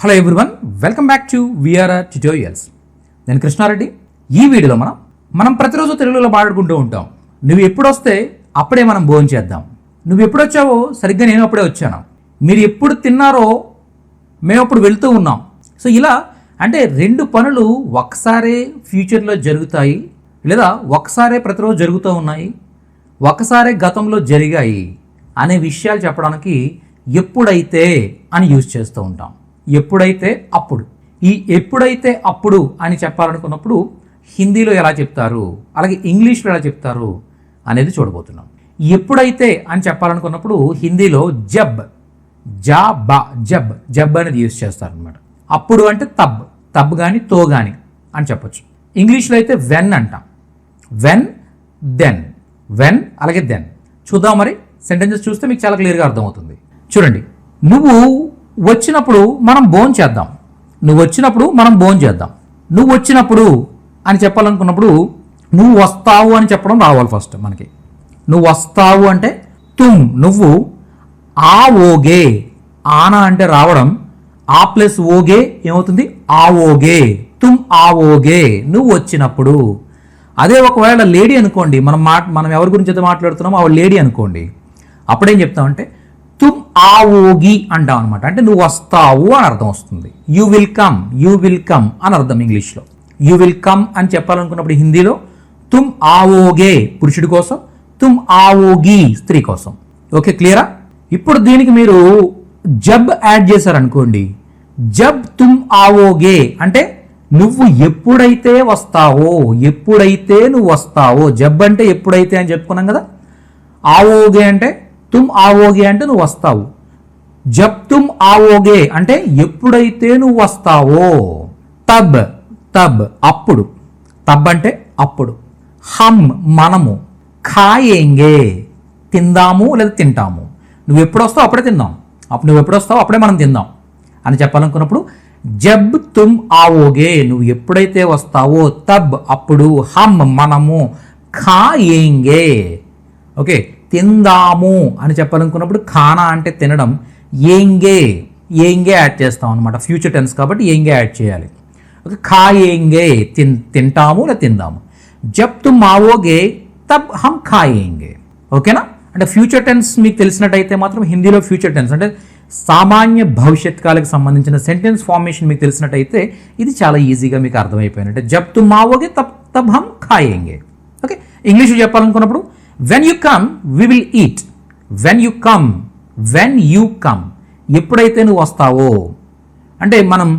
Hello everyone, welcome back to VRR tutorials. నేను కృష్ణారెడ్డి. ఈ వీడియోలో మనం ప్రతిరోజు తెలుగులో మాట్లాడుకుంటూ ఉంటాం. నువ్వు ఎప్పుడు వస్తే అప్పుడే మనం భోజనం చేద్దాం. నువ్వు ఎప్పుడు వచ్చావో సరిగ్గా నేను అప్పుడే వచ్చాను. మీరు ఎప్పుడు తిన్నారో మేము అప్పుడు వెళ్తూ ఉన్నాం. సో ఇలా అంటే రెండు పనులు ఒకసారే ఫ్యూచర్లో జరుగుతాయి, లేదా ఒకసారే ప్రతిరోజు జరుగుతూ ఉన్నాయి, ఒకసారే గతంలో జరిగాయి అనే విషయాలు చెప్పడానికి ఎప్పుడైతే అని యూజ్ చేస్తూ ఉంటాం. ఎప్పుడైతే అప్పుడు. ఈ ఎప్పుడైతే అప్పుడు అని చెప్పాలనుకున్నప్పుడు హిందీలో ఎలా చెప్తారు, అలాగే ఇంగ్లీష్లో ఎలా చెప్తారు అనేది చూడబోతున్నాం. ఎప్పుడైతే అని చెప్పాలనుకున్నప్పుడు హిందీలో జబ్, జా బా, జబ్ జబ్ అనేది యూజ్ చేస్తారు అనమాట. అప్పుడు అంటే తబ్, తబ్ కానీ తో కానీ అని చెప్పొచ్చు. ఇంగ్లీష్లో అయితే వెన్ అంటాం. వెన్, దెన్, వెన్ అలాగే దెన్. చూద్దాం మరి సెంటెన్సెస్ చూస్తే మీకు చాలా క్లియర్గా అర్థమవుతుంది. చూడండి, నువ్వు వచ్చినప్పుడు మనం భోజనం చేద్దాం. నువ్వు వచ్చినప్పుడు మనం భోజనం చేద్దాం. నువ్వు వచ్చినప్పుడు అని చెప్పాలనుకున్నప్పుడు నువ్వు వస్తావు అని చెప్పడం రావాలి ఫస్ట్ మనకి. నువ్వు వస్తావు అంటే తుమ్, నువ్వు, ఆ ఓగే, ఆనా అంటే రావడం, ఆ ప్లస్ ఓగే ఏమవుతుంది ఆ ఓగే, తుమ్ ఆ ఓగే, నువ్వు వచ్చినప్పుడు. అదే ఒకవేళ లేడీ అనుకోండి, మనం ఎవరి గురించి అయితే మాట్లాడుతున్నామో ఆవిడ లేడీ అనుకోండి, అప్పుడేం చెప్తామంటే తుమ్ ఆవోగి అంటాం అనమాట. అంటే నువ్వు వస్తావు అని అర్థం వస్తుంది. You will come, you will come అని అర్థం ఇంగ్లీష్లో. యూ విల్ కమ్ అని చెప్పాలనుకున్నప్పుడు హిందీలో తుమ్ ఆవోగే పురుషుడి కోసం, తుమ్ ఆవోగి స్త్రీ కోసం. ఓకే, క్లియరా? ఇప్పుడు దీనికి మీరు జబ్ యాడ్ చేశారనుకోండి, జబ్ తుమ్ ఆవోగే అంటే నువ్వు ఎప్పుడైతే వస్తావో, ఎప్పుడైతే నువ్వు వస్తావో. జబ్ అంటే ఎప్పుడైతే అని చెప్పుకున్నాం కదా. ఆవోగే అంటే తుమ్ ఆవోగే అంటే నువ్వు వస్తావు. జబ్ తుమ్ ఆవోగే అంటే ఎప్పుడైతే నువ్వు వస్తావో. తబ్, తబ్ అప్పుడు, తబ్ అంటే అప్పుడు. హమ్ మనము, ఖాయేంగే తిందాము లేదా తింటాము. నువ్వు ఎప్పుడు వస్తావు అప్పుడే తిందాం, నువ్వు ఎప్పుడు వస్తావు అప్పుడే మనం తిందాం అని చెప్పాలనుకున్నప్పుడు జబ్ తుమ్ ఆవోగే నువ్వు ఎప్పుడైతే వస్తావో, తబ్ అప్పుడు, హమ్ మనము, ఖాయేంగే ఓకే తిందాము అని చెప్పాలనుకున్నప్పుడు ఖానా అంటే తినడం, ఏంగే ఏంగే యాడ్ చేస్తాం అనమాట. ఫ్యూచర్ టెన్స్ కాబట్టి ఏంగే యాడ్ చేయాలి. ఓకే, ఖాయేంగే తింటాము లేదా తిందాము. జబ్ తుమ్ ఆవోగే తబ్ హమ్ ఖాయేంగే. ఓకేనా? అంటే ఫ్యూచర్ టెన్స్ మీకు తెలిసినట్టయితే మాత్రం హిందీలో ఫ్యూచర్ టెన్స్ అంటే సామాన్య భవిష్యత్ కాలకు సంబంధించిన సెంటెన్స్ ఫార్మేషన్ మీకు తెలిసినట్టయితే ఇది చాలా ఈజీగా మీకు అర్థమైపోయినట్టే. జబ్ తుమ్ ఆవోగే తబ్ హమ్ ఖాయేంగే. ఓకే, ఇంగ్లీష్లో చెప్పాలనుకున్నప్పుడు when you come we will eat. when you come ఎప్పుడైతే నువ్వు వస్తావో అంటే మనం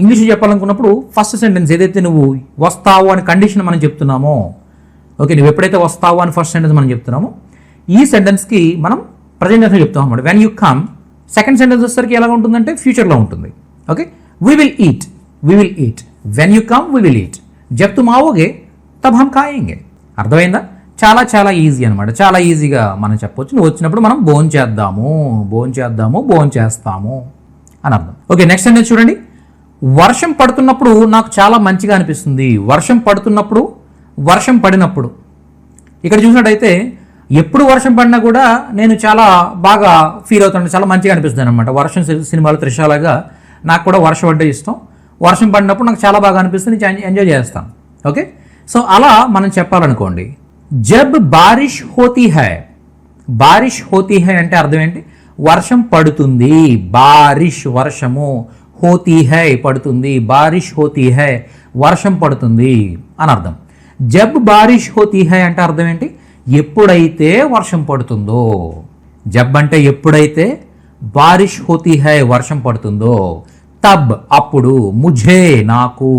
ఇంగ్లీష్ చెప్పాలనుకున్నప్పుడు ఫస్ట్ సెంటెన్స్ ఏదైతే నువ్వు వస్తావో అని కండిషన్ మనం చెప్తున్నామో, ఓకే నువ్వు ఎప్పుడైతే వస్తావో అని ఫస్ట్ సెంటెన్స్ మనం చెప్తున్నామో ఈ సెంటెన్స్కి మనం ప్రజెంట్ టెన్స్లో చెప్తాం అనమాట. When you come second sentence వచ్చేసరికి ఎలా ఉంటుందంటే ఫ్యూచర్లో ఉంటుంది. Okay, we will eat when you come we will eat. Jab Tum ఆవోగే thumb హమ్ ఖాయేంగే. అర్థమైందా? చాలా చాలా ఈజీ అనమాట. చాలా ఈజీగా మనం చెప్పొచ్చు. నువ్వు వచ్చినప్పుడు మనం భోజనం చేస్తాము అని అర్థం. ఓకే, నెక్స్ట్ సెంటెన్స్ చూడండి. వర్షం పడుతున్నప్పుడు నాకు చాలా మంచిగా అనిపిస్తుంది. వర్షం పడుతున్నప్పుడు, వర్షం పడినప్పుడు. ఇక్కడ చూసినట్టయితే ఎప్పుడు వర్షం పడినా కూడా నేను చాలా బాగా ఫీల్ అవుతాను, చాలా మంచిగా అనిపిస్తుంది అనమాట. వర్షం సినిమాలో త్రిషాలాగా నాకు కూడా వర్షం అంటే ఇష్టం. వర్షం పడినప్పుడు నాకు చాలా బాగా అనిపిస్తుంది, ఎంజాయ్ చేస్తాను. ఓకే, సో అలా మనం చెప్పాలనుకోండి. జబ్ బారిష్ హోతీ హై అంటే అర్థం ఏంటి? వర్షం పడుతుంది. బారిష్ వర్షము, హోతీ హై పడుతుంది. బారిష్ హోతీ హై వర్షం పడుతుంది అని అర్థం. జబ్ బారిష్ హోతీ హై అంటే అర్థం ఏంటి? ఎప్పుడైతే వర్షం పడుతుందో. జబ్ అంటే ఎప్పుడైతే, బారిష్ హోతీ హై వర్షం పడుతుందో, తబ్ అప్పుడు, ముఝే నాకు,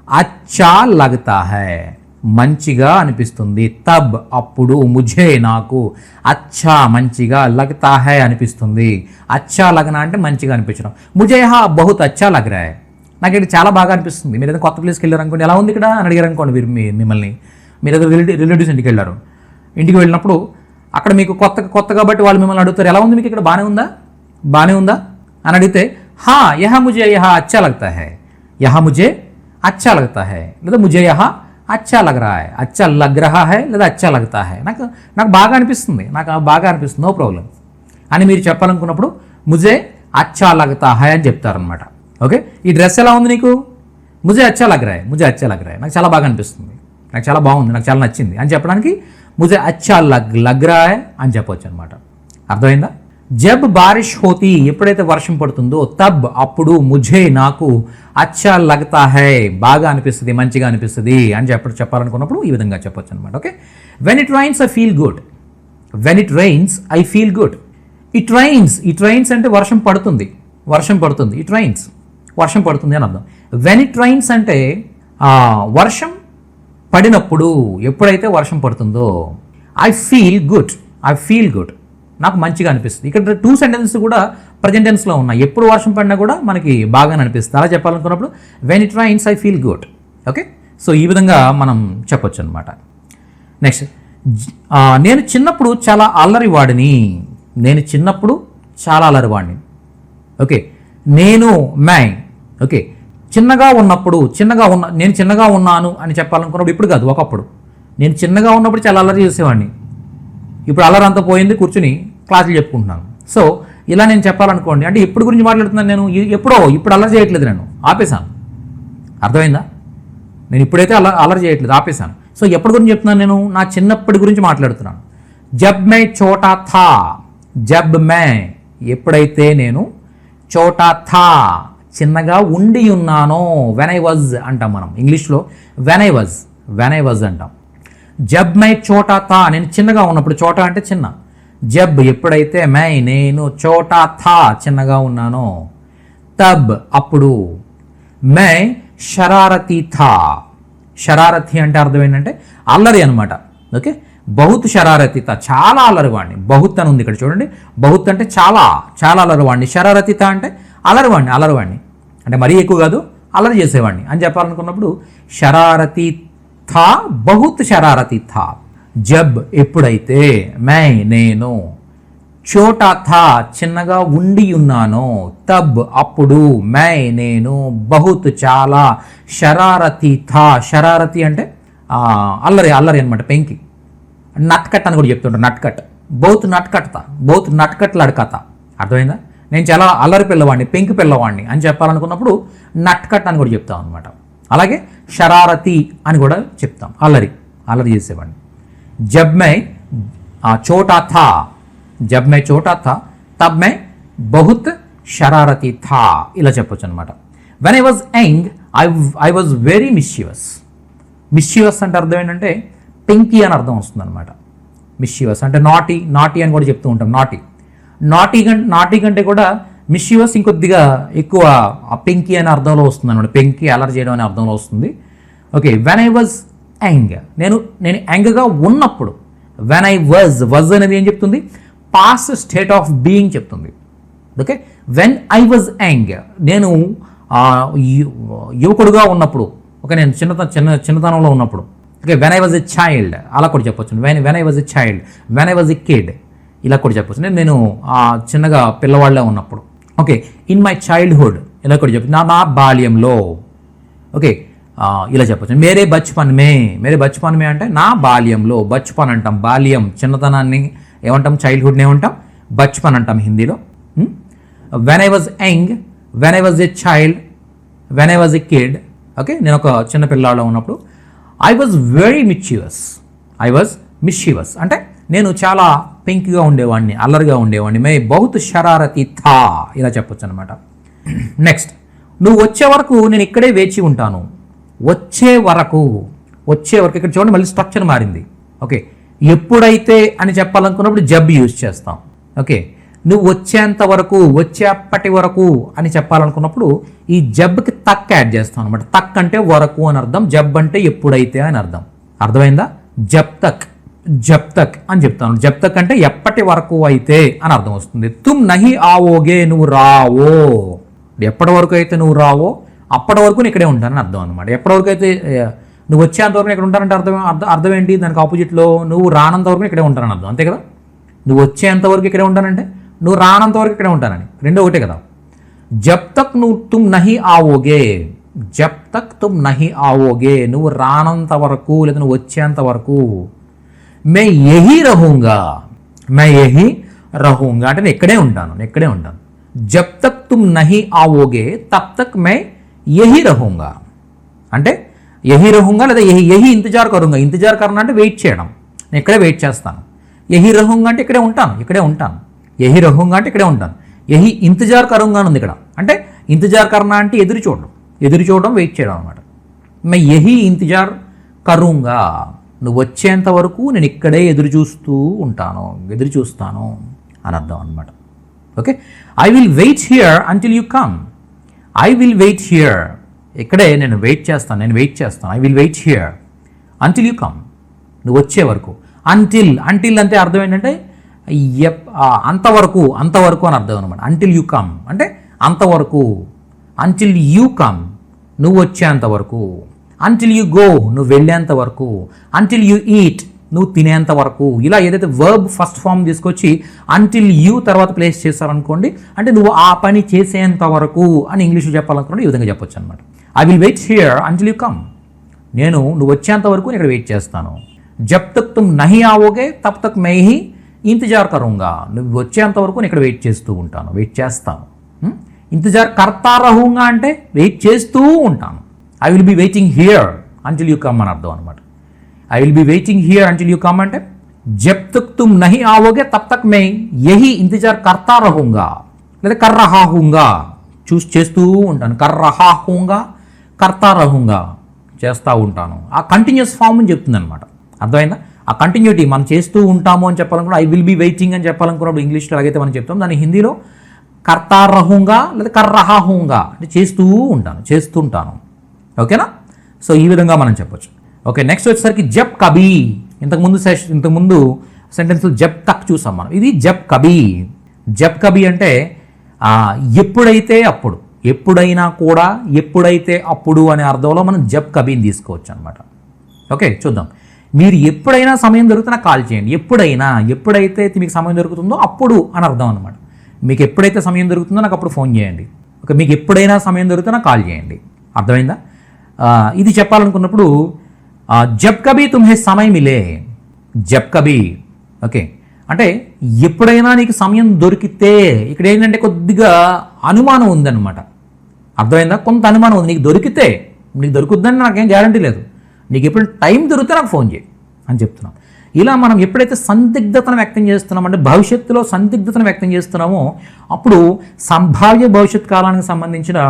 అచ్చా లగతా హై మంచిగా అనిపిస్తుంది. తబ్ అప్పుడు, ముఝే నాకు, అచ్చా మంచిగా, లగతా హై అనిపిస్తుంది. అచ్చా లగనా అంటే మంచిగా అనిపించడం. ముఝే యహా బహుత్ అచ్చా లగ్ రహా హై నాకు ఇక్కడ చాలా బాగా అనిపిస్తుంది. మీరు ఏదైనా కొత్త ప్లేస్కి వెళ్ళారు అనుకోండి, ఎలా ఉంది ఇక్కడ అని అడిగారు అనుకోండి, మిమ్మల్ని మీరు ఏదో రిలేటివ్స్ ఇంటికి వెళ్ళారు. ఇంటికి వెళ్ళినప్పుడు అక్కడ మీకు కొత్త కాబట్టి వాళ్ళు మిమ్మల్ని అడుగుతారు, ఎలా ఉంది మీకు ఇక్కడ, బాగానే ఉందా అని అడిగితే, హా యహా ముఝే యహా అచ్చా లగ్తా హై, యహా ముఝే అచ్చా లగ్తా హై లేదా ముఝే యహా అచ్చా లగ్ రహా హై, అచ్చా లగ్ రహా హై లేదా అచ్చా లగ్తా హై, నాకు బాగా అనిపిస్తుంది, నో ప్రాబ్లం అని మీరు చెప్పాలనుకున్నప్పుడు ముజే అచ్చా లగ్తా హై అని చెప్తారనమాట. ఓకే, ఈ డ్రెస్ ఎలా ఉంది నీకు? ముజే అచ్చా లగ్ రहा है, ముజే అచ్చా లగ్ రहा है, నాకు చాలా బాగా అనిపిస్తుంది, నాకు చాలా బాగుంది, నాకు చాలా నచ్చింది అని చెప్పడానికి ముజే అచ్చా లగ్ రहा है అని చెప్పొచ్చు అనమాట. అర్థమైందా? జబ్ బారిష్ హోతీ, ఎప్పుడైతే వర్షం పడుతుందో, తబ్ అప్పుడు, ముఝే నాకు, అచ్చా లగ్తా హై బాగా అనిపిస్తుంది, మంచిగా అనిపిస్తుంది అని చెప్పాలనుకున్నప్పుడు ఈ విధంగా చెప్పొచ్చు అనమాట. Okay, when it rains I feel good, when it rains I feel good. It rains అంటే వర్షం పడుతుంది, ఇట్ రైన్స్ వర్షం పడుతుంది అని అర్థం. వెన్ ఇట్ రైన్స్ అంటే వర్షం పడినప్పుడు, ఎప్పుడైతే వర్షం పడుతుందో, ఐ ఫీల్ గుడ్ నాకు మంచిగా అనిపిస్తుంది. ఇక్కడ 2 సెంటెన్సెస్ కూడా ప్రజెంట్ టెన్స్లో ఉన్నాయి. ఎప్పుడు వర్షం పడినా కూడా మనకి బాగా అనిపిస్తుంది. అలా చెప్పాలనుకున్నప్పుడు when it rains I feel good. Okay, so ఈ విధంగా మనం చెప్పొచ్చు అనమాట. నెక్స్ట్, నేను చిన్నప్పుడు చాలా అల్లరివాడిని. ఓకే, నేను ఓకే, నేను చిన్నగా ఉన్నాను అని చెప్పాలనుకున్నప్పుడు ఇప్పుడు కాదు, ఒకప్పుడు నేను చిన్నగా ఉన్నప్పుడు చాలా అల్లరి చేసేవాడిని. ఇప్పుడు అల్లరి అంతా పోయింది, కూర్చుని క్లాసులు చెప్పుకుంటున్నాను. సో ఇలా నేను చెప్పాలనుకోండి, అంటే ఎప్పుడు గురించి మాట్లాడుతున్నాను నేను? ఇప్పుడు అల్లరి చేయట్లేదు, నేను ఆపేశాను. అర్థమైందా? నేను ఇప్పుడైతే అల్లరి చేయట్లేదు, ఆపేశాను. సో ఎప్పటి గురించి చెప్తున్నాను నేను? నా చిన్నప్పటి గురించి మాట్లాడుతున్నాను. జబ్ మే చోటా థా, ఎప్పుడైతే నేను, చోటా థా చిన్నగా ఉండి ఉన్నానో, వెన్ ఐ వాజ్ అంటాం మనం ఇంగ్లీష్లో. వెన్ ఐ వాజ్ అంటాం. జబ్ మై చోటా థా, నేను చిన్నగా ఉన్నప్పుడు, చోటా అంటే చిన్న, జబ్ ఎప్పుడైతే, నేను, చోటా థా చిన్నగా ఉన్నానో, తబ్ అప్పుడు, మై షరారతీ థా, షరారతి అంటే అర్థం ఏంటంటే అల్లరి అనమాట. ఓకే, బహుత్ షరారతి థా చాలా అల్లరివాడిని. బహుత్ అని ఉంది ఇక్కడ చూడండి, బహుత్ అంటే చాలా అల్లరివాడిని, షరారతి థా అంటే అల్లరివాడిని అంటే మరీ ఎక్కువ కాదు, అల్లరి చేసేవాడిని అని చెప్పాలనుకున్నప్పుడు షరారతి థా, బహుత్ షరారతి థా. జబ్ ఎప్పుడైతే, నేను, చోటా థా చిన్నగా ఉండి ఉన్నానో, తబ్ అప్పుడు, నేను, బహుత్ చాలా, షరారతి థా షరారతి అంటే అల్లరి అనమాట, పెంకి. నట్కట్ అని కూడా చెప్తుంటారు, నట్కట్, బహుత్ నట్కట్ లడ్కతా. అర్థమైందా? నేను చాలా అల్లరి పిల్లవాడిని, పెంకి పిల్లవాడిని అని చెప్పాలనుకున్నప్పుడు నట్కట్ అని కూడా చెప్తాం అనమాట. అలాగే షరారతి అని కూడా చెప్తాం, అల్లరి చేసేవాడిని. జబ్ మై చోటా థా, తబ్ మై బహుత్ షరారతి థా, ఇలా చెప్పొచ్చు అనమాట. When I was young I was very mischievous అంటే అర్థం ఏంటంటే పెంకి అని అర్థం వస్తుంది అనమాట. మిస్చివస్ అంటే నాటీ అని కూడా చెప్తూ ఉంటాం. నాటీ కంటే కూడా మిస్చివస్ ఇంకొద్దిగా ఎక్కువ పెంకి అనే అర్థంలో వస్తుంది అనమాట. పెంకి అలర్ చేయడం అనే అర్థంలో వస్తుంది. Okay, when I was young, నేను యంగ్గా ఉన్నప్పుడు. వెన్ ఐ వాజ్ అనేది ఏం చెప్తుంది? పాస్ట్ స్టేట్ ఆఫ్ బీయింగ్ చెప్తుంది. Okay, when I was young నేను యువకుడుగా ఉన్నప్పుడు. ఓకే, నేను చిన్నతనంలో ఉన్నప్పుడు. Okay, when I was a child అలా కూడా చెప్పొచ్చు. When I was a child, when I was a kid ఇలా కూడా చెప్పొచ్చు. నేను చిన్నగా పిల్లవాళ్ళే ఉన్నప్పుడు. ఓకే, ఇన్ మై చైల్డ్హుడ్ ఇలా కూడా చెప్పచ్చు, నా బాల్యంలో. ఓకే, ఇలా చెప్పచ్చు. మేరే బచ్పన్ మే అంటే నా బాల్యంలో. బచ్పన్ అంటాం బాల్యం, చిన్నతనాన్ని ఏమంటాం? చైల్డ్హుడ్ని ఏమంటాం? బచ్పన్ అంటాం హిందీలో. When I was young, when I was a child, when I was a kid. Okay, నేను ఒక చిన్న పిల్లాడిలో ఉన్నప్పుడు. ఐ వాజ్ వెరీ మిస్చివస్ అంటే నేను చాలా పెంకిగా ఉండేవాడిని, అల్లరిగా ఉండేవాడిని. మే బహుత్ షరారతి థా ఇలా చెప్పొచ్చు అనమాట. నెక్స్ట్, నువ్వు వచ్చే వరకు నేను ఇక్కడే వేచి ఉంటాను. వచ్చే వరకు ఇక్కడ చూడండి, మళ్ళీ స్ట్రక్చర్ మారింది. ఓకే, ఎప్పుడైతే అని చెప్పాలనుకున్నప్పుడు జబ్ యూజ్ చేస్తాం. ఓకే, నువ్వు వచ్చేంత వరకు, వచ్చేప్పటి వరకు అని చెప్పాలనుకున్నప్పుడు ఈ జబ్కి తక్ యాడ్ చేస్తాం అనమాట. తక్ అంటే వరకు అని అర్థం, జబ్ అంటే ఎప్పుడైతే అని అర్థం. అర్థమైందా? జబ్ తక్ అని చెప్తాను. జబ్ తక్ అంటే ఎప్పటి వరకు అయితే అని అర్థం వస్తుంది. తుమ్ నహి ఆవోగే నువ్వు రావో, ఎప్పటి వరకు అయితే నువ్వు రావో అప్పటి వరకు నేను ఇక్కడే ఉంటానని అర్థం అనమాట. ఎప్పటి వరకు అయితే నువ్వు వచ్చేంత వరకు ఇక్కడ ఉంటానంటే అర్థం ఏంటి? దానికి ఆపోజిట్లో నువ్వు రానంత వరకు ఇక్కడే ఉంటానని అర్థం, అంతే కదా? నువ్వు వచ్చేంత వరకు ఇక్కడే ఉంటానంటే నువ్వు రానంత వరకు ఇక్కడే ఉంటానని, రెండో ఒకటే కదా. జబ్ తక్ తుమ్ నహి ఆవోగే నువ్వు రానంత వరకు లేదా నువ్వు వచ్చేంత వరకు. మే యహీ రహూంగా అంటే నేను ఇక్కడే ఉంటాను. జబ్ తక్ తుమ్ నహీ ఆవోగే తబ్ తక్ మే యహీ రహూంగా అంటే యహీ రహూంగా లేదా యహీ ఇంతజార్ కరుంగా. ఇంతజార్ కరనా అంటే వెయిట్ చేయడం, నేను ఇక్కడే వెయిట్ చేస్తాను. యహీ రహూంగా అంటే ఇక్కడే ఉంటాను. యహీ రహూంగా అంటే ఇక్కడే ఉంటాను. యహీ ఇంతజార్ కరుంగా ఉంది ఇక్కడ. అంటే ఇంతజార్ కరనా అంటే ఎదురు చూడడం వెయిట్ చేయడం అనమాట. మే యహీ ఇంతజార్ కరుంగా, నువ్వు వచ్చేంత వరకు నేను ఇక్కడే ఎదురు చూస్తాను అని అర్థం అనమాట. Okay, I will wait here until you come. I will wait here, ఇక్కడే నేను వెయిట్ చేస్తాను. I will wait here until you come, నువ్వు వచ్చే వరకు. అంటిల్ అంటే అర్థం ఏంటంటే అంతవరకు అని అర్థం అనమాట. అంటిల్ యూ కమ్ అంటే అంతవరకు. అంటిల్ యూ కమ్, నువ్వు వచ్చేంత వరకు. అంటిల్ యూ గో, నువ్వు వెళ్ళేంత వరకు. అంటిల్ యూ ఈట్, నువ్వు తినేంత వరకు. ఇలా ఏదైతే వర్బ్ ఫస్ట్ ఫామ్ తీసుకొచ్చి అంటిల్ యూ తర్వాత ప్లేస్ చేస్తారనుకోండి, అంటే నువ్వు ఆ పని చేసేంత వరకు అని ఇంగ్లీష్లో చెప్పాలనుకోండి ఈ విధంగా చెప్పొచ్చు అనమాట. I will wait here until you come, నువ్వు వచ్చేంత వరకు నేను ఇక్కడ వెయిట్ చేస్తాను. జబ్ తక్ తుమ్ నహీ ఆవోగే తబ్ తక్ మే హీ ఇంతజార్ కరూంగా, నువ్వు వచ్చేంత వరకు నేను ఇక్కడ వెయిట్ చేస్తాను. ఇంతజార్ కర్తా రహూంగా అంటే వెయిట్ చేస్తూ ఉంటాను. I will be waiting here until you come అని అర్థం అనమాట. I will be waiting here until you come అంటే జబ్ తక్ తుమ్ నహీ ఆవోగే తబ్ తక్ మే యహీ ఇంతజార్ కర్తా రహూంగా లేదా కర్ రహా హూంగా, చేస్తూ ఉంటాను. కర్ రహా హూంగా, కర్తా రహూంగా, చేస్తూ ఉంటాను. ఆ కంటిన్యూస్ ఫామ్ అని చెప్తుంది అనమాట. అర్థమైందా? ఆ కంటిన్యూటీ మనం చేస్తూ ఉంటాము అని చెప్పాలనుకున్నా ఐ విల్ బి వెయిటింగ్ అని చెప్పాలనుకున్నప్పుడు ఇంగ్లీష్లో ఎలాగైతే మనం చెప్తాం, దాన్ని హిందీలో కర్తా రహూంగా లేదా కర్ రహా హూంగా అంటే చేస్తుంటాను. ఓకేనా? సో ఈ విధంగా మనం చెప్పొచ్చు. ఓకే, నెక్స్ట్ వచ్చేసరికి జబ్ కబీ. ఇంతకుముందు సెంటెన్స్లో జబ్ తక్ చూసాం మనం. ఇది జబ్ కబీ అంటే ఎప్పుడైతే అప్పుడు, ఎప్పుడైనా కూడా, ఎప్పుడైతే అప్పుడు అనే అర్థంలో మనం జబ్ కబీని తీసుకోవచ్చు అనమాట. ఓకే, చూద్దాం. మీరు ఎప్పుడైనా సమయం దొరికితే నాకు కాల్ చేయండి. ఎప్పుడైతే మీకు సమయం దొరుకుతుందో అప్పుడు అని అర్థం అనమాట. మీకు ఎప్పుడైతే సమయం దొరుకుతుందో నాకు అప్పుడు ఫోన్ చేయండి. ఓకే, మీకు ఎప్పుడైనా సమయం దొరికితే నాకు కాల్ చేయండి. అర్థమైందా? ఇది చెప్పాలనుకున్నప్పుడు జబ్ కబీ తుమ్హే సమయం మిలే, జబ్ కబీ. ఓకే, అంటే ఎప్పుడైనా నీకు సమయం దొరికితే, ఇక్కడ ఏంటంటే కొద్దిగా అనుమానం ఉందన్నమాట. అర్థమైందా? కొంత అనుమానం ఉంది. నీకు దొరుకుద్దని నాకేం గ్యారంటీ లేదు. నీకు ఎప్పుడు టైం దొరికితే నాకు ఫోన్ చేయి అని చెప్తున్నాం. ఇలా మనం ఎప్పుడైతే సందిగ్ధతను వ్యక్తం చేస్తున్నామో, అంటే భవిష్యత్తులో సందిగ్ధతను వ్యక్తం చేస్తున్నామో, అప్పుడు సంభావ్య భవిష్యత్ కాలానికి సంబంధించిన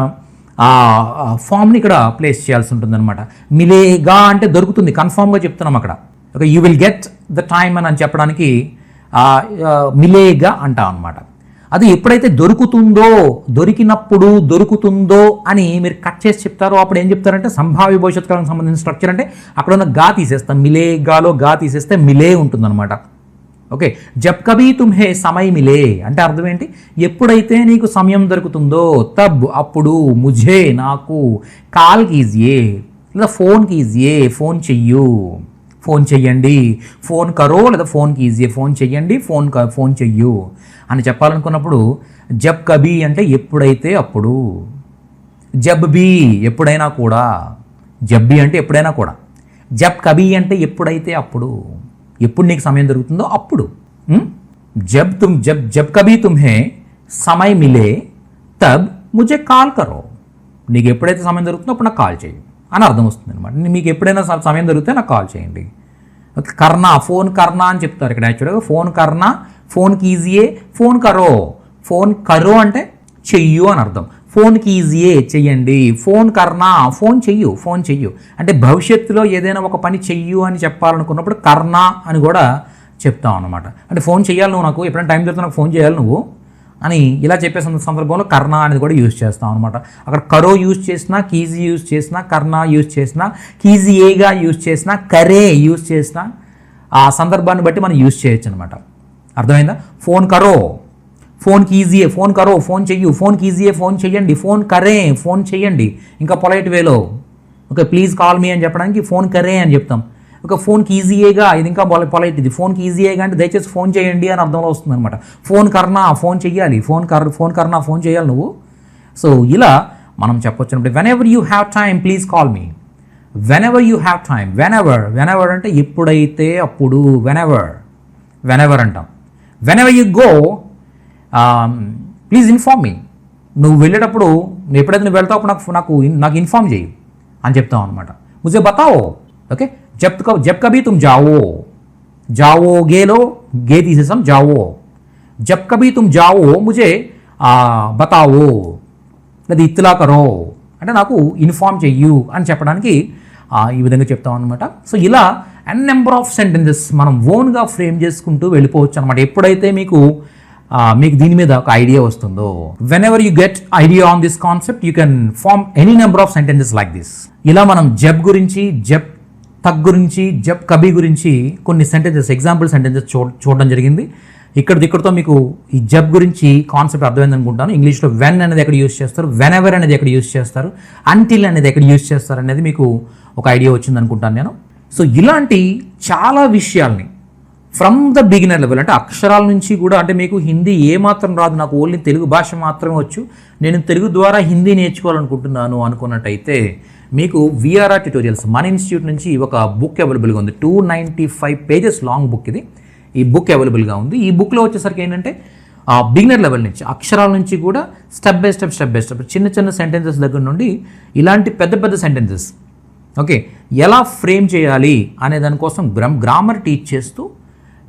ఫామ్ని ఇక్కడ ప్లేస్ చేయాల్సి ఉంటుందన్నమాట. మిలేగా అంటే దొరుకుతుంది, కన్ఫామ్గా చెప్తున్నాం అక్కడ. Okay, you will get the time అని చెప్పడానికి మిలేగా అంటాం అనమాట. అది ఎప్పుడైతే దొరుకుతుందో అని మీరు కట్ చేసి చెప్తారో అప్పుడు ఏం చెప్తారంటే సంభావ్య భవిష్యత్ కాలానికి సంబంధించిన స్ట్రక్చర్ అంటే అక్కడ ఉన్న గా తీసేస్తాం. మిలేగాలో గా తీసేస్తే మిలే ఉంటుందన్నమాట. ఓకే, జబ్ కబీ తుమ్హే సమయ్ మిలే అంటే అర్థం ఏంటి? ఎప్పుడైతే నీకు సమయం దొరుకుతుందో, తబ్ అప్పుడు, ముఝే నాకు, కాల్ కీజియే లేదా ఫోన్ కీజియే ఫోన్ చెయ్యండి, ఫోన్ కరో లేదా ఫోన్ కీజియే ఫోన్ చెయ్యండి, ఫోన్ చెయ్యు అని చెప్పాలనుకున్నప్పుడు జబ్ కబీ అంటే ఎప్పుడైతే అప్పుడు, జబ్ బీ ఎప్పుడైనా కూడా, జబ్బీ అంటే ఎప్పుడైనా కూడా, జబ్ కబీ అంటే ఎప్పుడైతే అప్పుడు, ఎప్పుడు నీకు సమయం దొరుకుతుందో అప్పుడు. జబ్ కబీ తుమ్హే సమయ్ మిలే తబ్ ముझे కాల్ కరో, నీకు ఎప్పుడైతే సమయం దొరుకుతుందో అప్పుడు నాకు కాల్ చేయి అని అర్థం వస్తుంది అనమాట. మీకు ఎప్పుడైనా సమయం దొరికితే నాకు కాల్ చేయండి. ఓకే, కర్నా, ఫోన్ కర్నా అని చెప్తారు ఇక్కడ. యాక్చువల్గా ఫోన్ కర్నా, ఫోన్ కీజియే, ఫోన్ కరో అంటే చెయ్యు అని అర్థం. ఫోన్ కీజియే చెయ్యండి, ఫోన్ కర్నా ఫోన్ చెయ్యు అంటే భవిష్యత్తులో ఏదైనా ఒక పని చెయ్యు అని చెప్పాలనుకున్నప్పుడు కర్నా అని కూడా చెప్తాం అనమాట. అంటే ఫోన్ చేయాలి నువ్వు, నాకు ఎప్పుడైనా టైం దొరికితే నాకు ఫోన్ చేయాలి నువ్వు అని ఇలా చెప్పే సందర్భంలో కర్నా అనేది కూడా యూజ్ చేస్తాం అనమాట. అక్కడ కరో యూజ్ చేసినా, కీజీ యూజ్ చేసినా, కర్నా యూజ్ చేసినా, కీజియేగా యూజ్ చేసినా, కరే యూజ్ చేసినా ఆ సందర్భాన్ని బట్టి మనం యూజ్ చేయొచ్చు అనమాట. అర్థమైందా? ఫోన్ కరో, ఫోన్ కీజియే, ఫోన్ కరో ఫోన్ చెయ్యు, ఫోన్ కీజియే ఫోన్ చెయ్యండి, ఫోన్ కరే ఫోన్ చెయ్యండి. ఇంకా పొలైట్ వేలో ఓకే ప్లీజ్ కాల్ మీ అని చెప్పడానికి ఫోన్ కరే అని చెప్తాం. ఒక ఫోన్ కీజియేగా, ఇది ఇంకా పొలైట్. ఇది ఫోన్ కీజియేగా అంటే దయచేసి ఫోన్ చేయండి అని అర్థంలో వస్తుంది అనమాట. ఫోన్ కర్నా ఫోన్ చెయ్యాలి, ఫోన్ కర్నా ఫోన్ చేయాలి నువ్వు. సో ఇలా మనం చెప్పొచ్చు. When ever you have time please call me. Whenever you have time, whenever అంటే ఎప్పుడైతే అప్పుడు, వెనెవర్ అంటాం. Whenever you go please inform me. నువ్వు వెళ్ళేటప్పుడు నువ్వు ఎప్పుడైతే నువ్వు వెళ్తావు అప్పుడు నాకు ఇన్ఫార్మ్ చేయి అని చెప్తాం అనమాట. ముझे बताओ. ఓకే, జబ్ కభీ తుమ్ జావోగేలో గే తీసేసాం జావో. జబ్ కభీ తుమ్ జావో ముझे బతావో లేదా ఇత్లా కరో అంటే నాకు ఇన్ఫార్మ్ చెయ్యు అని చెప్పడానికి ఈ విధంగా చెప్తాం అనమాట. సో ఇలా ఎన్ నెంబర్ ఆఫ్ సెంటెన్సెస్ మనం ఓన్గా ఫ్రేమ్ చేసుకుంటూ వెళ్ళిపోవచ్చు అనమాట. ఎప్పుడైతే మీకు దీని మీద ఒక ఐడియా వస్తుందో, whenever you get idea on this concept you can form any number of sentences like this. ఇలా మనం జబ్ గురించి, జబ్ తక్ గురించి, జబ్ కభీ గురించి కొన్ని సెంటెన్సెస్, ఎగ్జాంపుల్ సెంటెన్సెస్ చూడడం జరిగింది. ఇక్కడితో మీకు ఈ జబ్ గురించి కాన్సెప్ట్ అర్థమైంది అనుకుంటాను. ఇంగ్లీష్లో వెన్ అనేది ఎక్కడ యూస్ చేస్తారు, వెన్ ఎవర్ అనేది ఎక్కడ యూస్ చేస్తారు, అంటిల్ అనేది ఎక్కడ యూస్ చేస్తారు అనేది మీకు ఒక ఐడియా వచ్చింది అనుకుంటాను నేను. సో ఇలాంటి చాలా విషయాల్ని ఫ్రమ్ ద బిగినర్ లెవెల్, అంటే అక్షరాల నుంచి కూడా, అంటే మీకు హిందీ ఏమాత్రం రాదు, నాకు ఓన్లీ తెలుగు భాష మాత్రమే వచ్చు, నేను తెలుగు ద్వారా హిందీ నేర్చుకోవాలనుకుంటున్నాను అనుకున్నట్టయితే మీకు విఆర్ఆర్ ట్యుటోరియల్స్ మన ఇన్స్టిట్యూట్ నుంచి ఒక బుక్ అవైలబుల్గా ఉంది. 295 పేజెస్ లాంగ్ బుక్ ఇది. ఈ బుక్ అవైలబుల్గా ఉంది. ఈ బుక్లో వచ్చేసరికి ఏంటంటే బిగినర్ లెవెల్ నుంచి, అక్షరాల నుంచి కూడా స్టెప్ బై స్టెప్ చిన్న సెంటెన్సెస్ దగ్గర నుండి ఇలాంటి పెద్ద సెంటెన్సెస్ ఓకే ఎలా ఫ్రేమ్ చేయాలి అనే దానికోసం గ్రామర్ టీచ్ చేస్తూ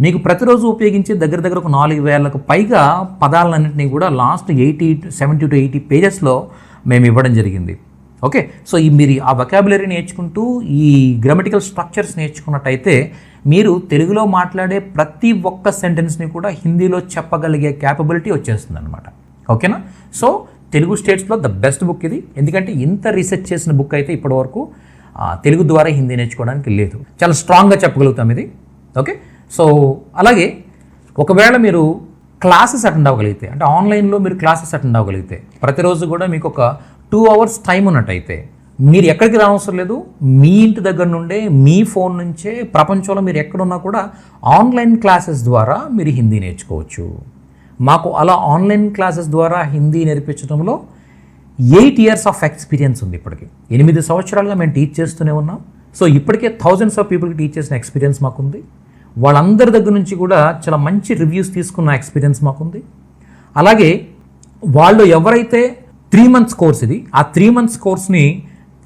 మీకు ప్రతిరోజు ఉపయోగించే దగ్గర ఒక 4,000కు పైగా పదాలన్నింటినీ కూడా లాస్ట్ 70 to 80 పేజెస్లో మేము ఇవ్వడం జరిగింది. ఓకే, సో మీరు ఆ వొకాబులరీ నేర్చుకుంటూ ఈ గ్రామటికల్ స్ట్రక్చర్స్ నేర్చుకున్నట్టయితే మీరు తెలుగులో మాట్లాడే ప్రతి ఒక్క సెంటెన్స్ని కూడా హిందీలో చెప్పగలిగే క్యాపబిలిటీ వచ్చేస్తుంది అనమాట. ఓకేనా? సో తెలుగు స్టేట్స్లో ద బెస్ట్ బుక్ ఇది. ఎందుకంటే ఇంత రీసెర్చ్ చేసిన బుక్ అయితే ఇప్పటివరకు తెలుగు ద్వారా హిందీ నేర్చుకోవడానికి లేదు. చాలా స్ట్రాంగ్గా చెప్పగలుగుతాం ఇది. ఓకే, సో అలాగే ఒకవేళ మీరు క్లాసెస్ అటెండ్ అవ్వగలిగితే, అంటే ఆన్లైన్లో మీరు క్లాసెస్ అటెండ్ అవ్వగలిగితే, ప్రతిరోజు కూడా మీకు ఒక 2 hours టైం ఉన్నట్టయితే మీరు ఎక్కడికి రావసరం లేదు, మీ ఇంటి దగ్గర నుండే మీ ఫోన్ నుంచే ప్రపంచంలో మీరు ఎక్కడున్నా కూడా ఆన్లైన్ క్లాసెస్ ద్వారా మీరు హిందీ నేర్చుకోవచ్చు. మాకు అలా ఆన్లైన్ క్లాసెస్ ద్వారా హిందీ నేర్పించడంలో 8 years ఆఫ్ ఎక్స్పీరియన్స్ ఉంది. ఇప్పటికి 8 సంవత్సరాలుగా మేము టీచ్ చేస్తూనే ఉన్నాం. సో ఇప్పటికే thousands ఆఫ్ పీపుల్కి టీచ్ చేసిన ఎక్స్పీరియన్స్ మాకుంది. వాళ్ళందరి దగ్గర నుంచి కూడా చాలా మంచి రివ్యూస్ తీసుకున్న ఎక్స్పీరియన్స్ మాకుంది. అలాగే వాళ్ళు ఎవరైతే 3 months కోర్స్ ఇది, ఆ 3 months కోర్స్ని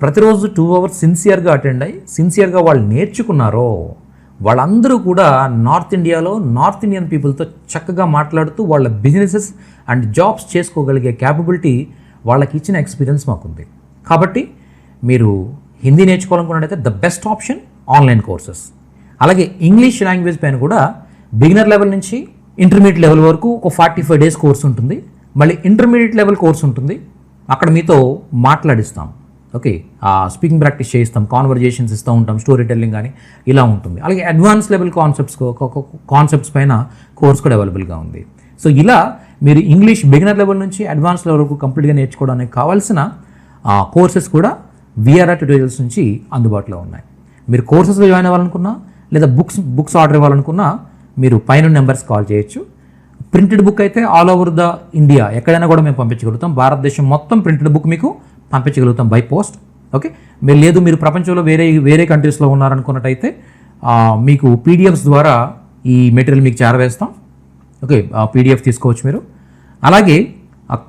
ప్రతిరోజు 2 hours సిన్సియర్గా అటెండ్ అయ్యి సిన్సియర్గా వాళ్ళు నేర్చుకున్నారో వాళ్ళందరూ కూడా నార్త్ ఇండియాలో నార్త్ ఇండియన్ పీపుల్తో చక్కగా మాట్లాడుతూ వాళ్ళ బిజినెసెస్ అండ్ జాబ్స్ చేసుకోగలిగే క్యాపబిలిటీ వాళ్ళకి ఇచ్చిన ఎక్స్పీరియన్స్ మాకుంది. కాబట్టి మీరు హిందీ నేర్చుకోవాలనుకున్నట్టయితే the best option online courses. అలాగే ఇంగ్లీష్ లాంగ్వేజ్ పైన కూడా బిగినర్ లెవెల్ నుంచి ఇంటర్మీడియట్ లెవెల్ వరకు ఒక 45 days కోర్స్ ఉంటుంది. మళ్ళీ ఇంటర్మీడియట్ లెవెల్ కోర్స్ ఉంటుంది, అక్కడ మీతో మాట్లాడిస్తాం. ఓకే, స్పీకింగ్ ప్రాక్టీస్ చేయిస్తాం, కాన్వర్జేషన్స్ ఇస్తూ ఉంటాం, స్టోరీ టెల్లింగ్ కానీ ఇలా ఉంటుంది. అలాగే అడ్వాన్స్ లెవెల్ కాన్సెప్ట్స్ పైన కోర్స్ కూడా అవైలబుల్గా ఉంది. సో ఇలా మీరు ఇంగ్లీష్ బిగినర్ లెవెల్ నుంచి అడ్వాన్స్ లెవెల్ వరకు కంప్లీట్గా నేర్చుకోవడానికి కావాల్సిన కోర్సెస్ కూడా విఆర్ఆర్ ట్యుటోరియల్స్ నుంచి అందుబాటులో ఉన్నాయి. మీరు కోర్సెస్లో జాయిన్ అవ్వాలనుకున్నా లేదా బుక్స్ ఆర్డర్ ఇవ్వాలనుకున్నా మీరు పైన నెంబర్స్ కాల్ చేయొచ్చు. ప్రింటెడ్ బుక్ అయితే ఆల్ ఓవర్ ద ఇండియా ఎక్కడైనా కూడా మేము పంపించగలుగుతాం. భారతదేశం మొత్తం ప్రింటెడ్ బుక్ మీకు పంపించగలుగుతాం బై పోస్ట్. ఓకే, మీరు ప్రపంచంలో వేరే కంట్రీస్లో ఉన్నారనుకున్నట్టయితే మీకు పీడిఎఫ్స్ ద్వారా ఈ మెటీరియల్ మీకు చేరవేస్తాం. ఓకే, పీడిఎఫ్ తీసుకోవచ్చు మీరు. అలాగే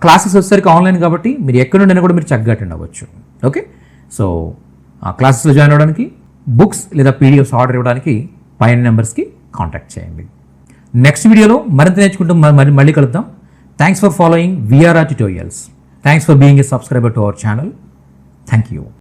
క్లాసెస్ వచ్చేసరికి ఆన్లైన్ కాబట్టి మీరు ఎక్కడి నుండి కూడా మీరు చక్కగా అటెండ్ అవ్వచ్చు. ఓకే, సో క్లాసెస్లో జాయిన్ అవ్వడానికి, బుక్స్ లేదా పీడిఎఫ్స్ ఆర్డర్ ఇవ్వడానికి పైన నెంబర్స్కి కాంటాక్ట్ చేయండి. నెక్స్ట్ వీడియోలో మరింత నేర్చుకుంటూ మళ్ళీ కలుద్దాం. Thanks for following VRR tutorials. Thanks for being a subscriber to our channel. Thank you.